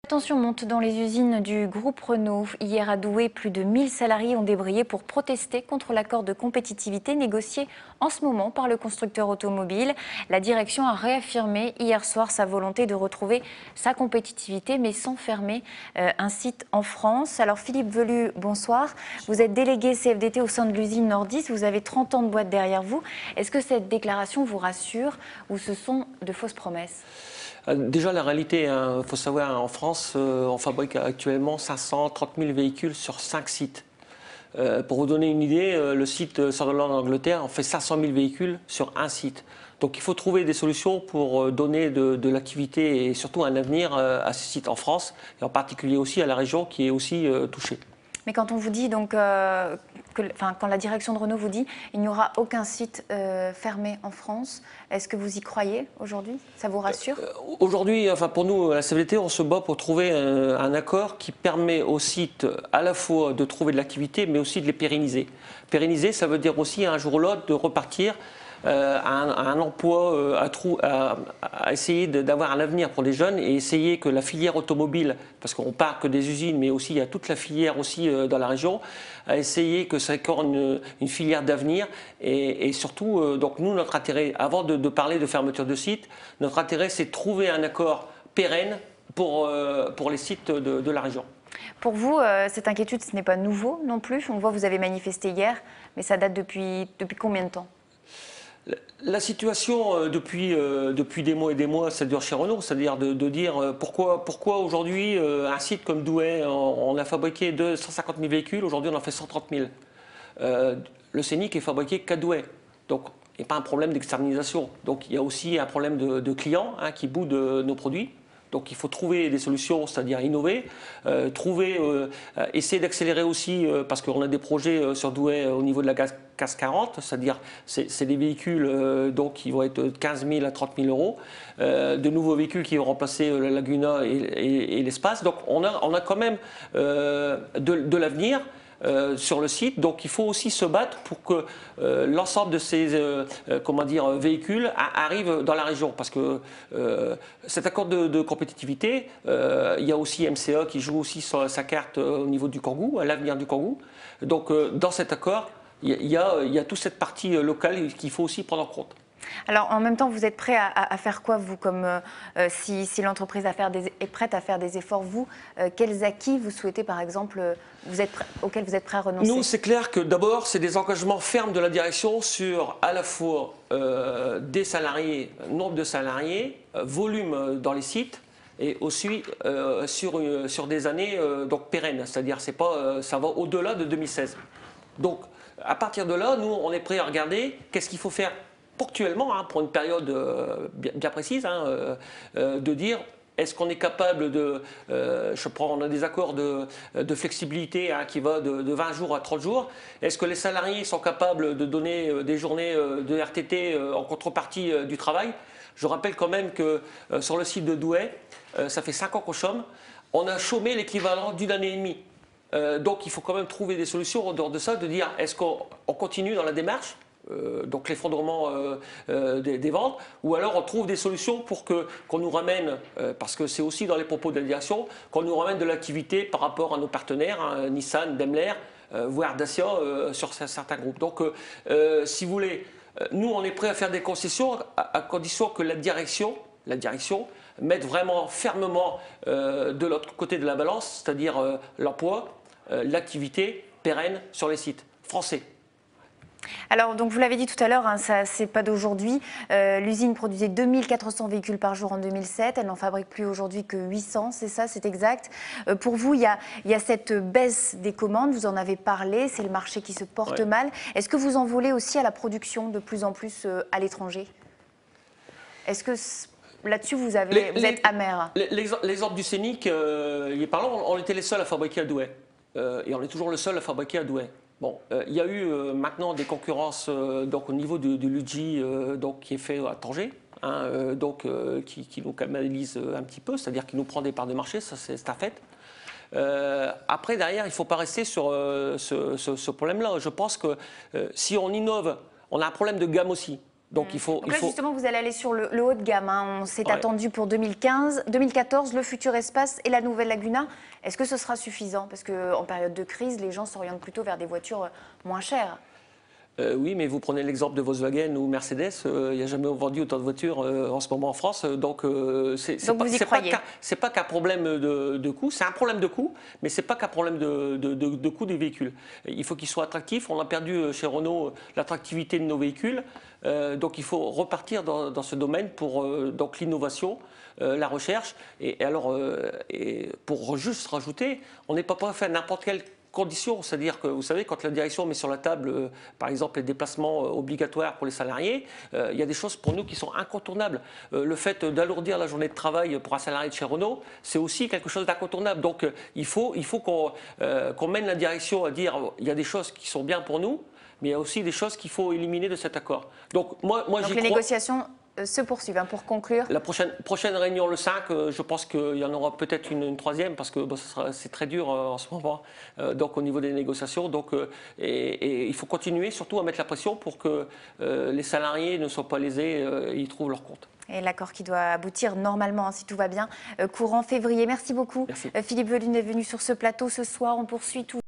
La tension monte dans les usines du groupe Renault. Hier à Douai, plus de 1000 salariés ont débrayé pour protester contre l'accord de compétitivité négocié en ce moment par le constructeur automobile. La direction a réaffirmé hier soir sa volonté de retrouver sa compétitivité, mais sans fermer un site en France. Alors Philippe Velu, bonsoir. Vous êtes délégué CFDT au sein de l'usine Nordis. Vous avez 30 ans de boîte derrière vous. Est-ce que cette déclaration vous rassure ou ce sont de fausses promesses ? Déjà, la réalité, il faut savoir, en France, on fabrique actuellement 530 000 véhicules sur 5 sites. Pour vous donner une idée, le site Sunderland en Angleterre en fait 500 000 véhicules sur un site. Donc il faut trouver des solutions pour donner de l'activité et surtout un avenir à ces sites en France, et en particulier aussi à la région qui est aussi touchée. Mais quand on vous dit donc, quand la direction de Renault vous dit il n'y aura aucun site fermé en France, est-ce que vous y croyez aujourd'hui? Ça vous rassure? Aujourd'hui, pour nous, à la CFDT, on se bat pour trouver un accord qui permet aux sites à la fois de trouver de l'activité, mais aussi de les pérenniser. Pérenniser, ça veut dire aussi un jour ou l'autre de repartir un emploi, à essayer d'avoir un avenir pour les jeunes et essayer que la filière automobile, parce qu'on part que des usines, mais aussi il y a toute la filière aussi dans la région, à essayer que ça accorde une filière d'avenir et surtout, donc nous, notre intérêt, avant de parler de fermeture de site, notre intérêt c'est de trouver un accord pérenne pour les sites de la région. Pour vous, cette inquiétude, ce n'est pas nouveau non plus. On voit que vous avez manifesté hier, mais ça date depuis combien de temps? La situation depuis des mois et des mois, ça dure chez Renault, c'est-à-dire de dire pourquoi aujourd'hui un site comme Douai, on a fabriqué 250 000 véhicules, aujourd'hui on en fait 130 000. Le Scénic est fabriqué qu'à Douai, donc il n'y a pas un problème d'externalisation. Donc il y a aussi un problème de clients qui boudent nos produits. Donc il faut trouver des solutions, c'est-à-dire innover, essayer d'accélérer aussi, parce qu'on a des projets sur Douai au niveau de la CAS 40, c'est-à-dire c'est des véhicules donc, qui vont être de 15 000 à 30 000 euros, de nouveaux véhicules qui vont remplacer la Laguna et l'Espace. Donc on a quand même de l'avenir. Sur le site, donc il faut aussi se battre pour que l'ensemble de ces véhicules arrivent dans la région, parce que cet accord de compétitivité, il y a aussi MCA qui joue aussi sur sa carte au niveau du Kangoo, à l'avenir du Kangoo. Donc dans cet accord, il y a toute cette partie locale qu'il faut aussi prendre en compte. Alors en même temps, vous êtes prêt à faire quoi, vous, comme si l'entreprise est prête à faire des efforts, vous, quels acquis vous souhaitez, par exemple, auxquels vous êtes prêt à renoncer? Nous, c'est clair que d'abord, c'est des engagements fermes de la direction sur à la fois des salariés, nombre de salariés, volume dans les sites, et aussi sur des années donc pérennes, c'est-à-dire ça va au-delà de 2016. Donc à partir de là, nous, on est prêt à regarder qu'est-ce qu'il faut faire ponctuellement, pour une période bien précise, de dire est-ce qu'on est capable de, on a des accords de flexibilité qui va de 20 jours à 30 jours, est-ce que les salariés sont capables de donner des journées de RTT en contrepartie du travail? Je rappelle quand même que sur le site de Douai, ça fait 5 ans qu'on chôme, on a chômé l'équivalent d'une année et demie. Donc il faut quand même trouver des solutions en dehors de ça, de dire est-ce qu'on continue dans la démarche, donc l'effondrement des ventes, ou alors on trouve des solutions pour qu'on nous ramène, parce que c'est aussi dans les propos de la direction, qu'on nous ramène de l'activité par rapport à nos partenaires, Nissan, Daimler, voire Dacia sur certains groupes. Donc si vous voulez, nous on est prêt à faire des concessions à condition que la direction mette vraiment fermement de l'autre côté de la balance, c'est-à-dire l'emploi, l'activité pérenne sur les sites français. Alors, donc vous l'avez dit tout à l'heure, ça c'est pas d'aujourd'hui. L'usine produisait 2400 véhicules par jour en 2007. Elle n'en fabrique plus aujourd'hui que 800, c'est ça, c'est exact. Pour vous, il y a cette baisse des commandes, vous en avez parlé, c'est le marché qui se porte mal. Est-ce que vous en voulez aussi à la production de plus en plus à l'étranger? Est-ce que là-dessus vous êtes amer? L'exemple du Scénic, il est parlant, on était les seuls à fabriquer à Douai. Et on est toujours le seul à fabriquer à Douai. Bon, il y a eu maintenant des concurrences donc au niveau de l'UGI qui est fait à Tanger, qui nous canalise un petit peu, c'est-à-dire qui nous prend des parts de marché, ça c'est un fait. Après, derrière, il ne faut pas rester sur ce problème-là. Je pense que si on innove, on a un problème de gamme aussi. Donc Donc là, justement, vous allez aller sur le haut de gamme, hein. On s'est attendu pour 2015, 2014, le futur espace et la nouvelle Laguna. Est-ce que ce sera suffisant? Parce qu'en période de crise, les gens s'orientent plutôt vers des voitures moins chères. Oui, mais vous prenez l'exemple de Volkswagen ou Mercedes, il n'y a jamais vendu autant de voitures en ce moment en France. Donc, c'est pas qu'un problème de coût, c'est un problème de coût, mais c'est pas qu'un problème de coût des véhicules. Il faut qu'ils soient attractifs. On a perdu chez Renault l'attractivité de nos véhicules. Donc, il faut repartir dans ce domaine pour donc l'innovation. La recherche. Et pour juste rajouter, on n'est pas prêt à faire n'importe quelle conditions, c'est-à-dire que vous savez, quand la direction met sur la table, par exemple, les déplacements obligatoires pour les salariés, il y a des choses pour nous qui sont incontournables. Le fait d'alourdir la journée de travail pour un salarié de chez Renault, c'est aussi quelque chose d'incontournable. Donc il faut qu'on mène la direction à dire il y a des choses qui sont bien pour nous, mais il y a aussi des choses qu'il faut éliminer de cet accord. Donc moi Donc j'y les crois. négociations se poursuivent, hein, pour conclure. La prochaine réunion, le 5, je pense qu'il y en aura peut-être une troisième parce que c'est très dur en ce moment, donc au niveau des négociations. Donc, et il faut continuer surtout à mettre la pression pour que les salariés ne soient pas lésés et y trouvent leur compte. Et l'accord qui doit aboutir normalement, hein, si tout va bien, courant février. Merci beaucoup. Merci. Philippe Velune est venu sur ce plateau ce soir. On poursuit tout.